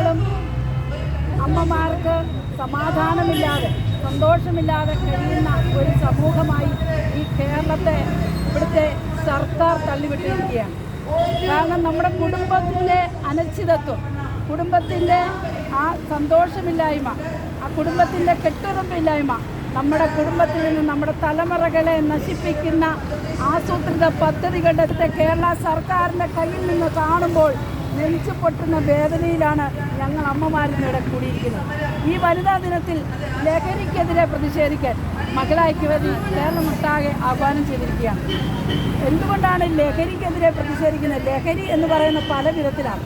ദിവസങ്ങളും അമ്മമാർക്ക് സമാധാനമില്ലാതെ സന്തോഷമില്ലാതെ കഴിയുന്ന ഒരു സമൂഹമായി ഈ കേരളത്തെ ഇവിടുത്തെ സർക്കാർ തള്ളിവിട്ടിരിക്കുകയാണ്. കാരണം നമ്മുടെ കുടുംബത്തിൻ്റെ അനിശ്ചിതത്വം, കുടുംബത്തിൻ്റെ ആ സന്തോഷമില്ലായ്മ, ആ കുടുംബത്തിൻ്റെ കെട്ടുറപ്പില്ലായ്മ നമ്മുടെ കുടുംബത്തിൽ നിന്ന് നമ്മുടെ തലമുറകളെ നശിപ്പിക്കുന്ന ആസൂത്രിത പദ്ധതികളുടെ കേരള സർക്കാരിൻ്റെ കയ്യിൽ നിന്ന് കാണുമ്പോൾ നെഞ്ചു പൊട്ടുന്ന വേദനയിലാണ് ഞങ്ങൾ അമ്മമാരിന്നിടെ കൂടിയിരിക്കുന്നത്. ഈ വനിതാ ദിനത്തിൽ ലഹരിക്കെതിരെ പ്രതിഷേധിക്കാൻ മഹിളാ ഐക്യവേദി കേരളമൊട്ടാകെ ആഹ്വാനം ചെയ്തിരിക്കുകയാണ്. എന്തുകൊണ്ടാണ് ലഹരിക്കെതിരെ പ്രതിഷേധിക്കുന്നത്? ലഹരി എന്ന് പറയുന്ന പല വിധത്തിലാണ്.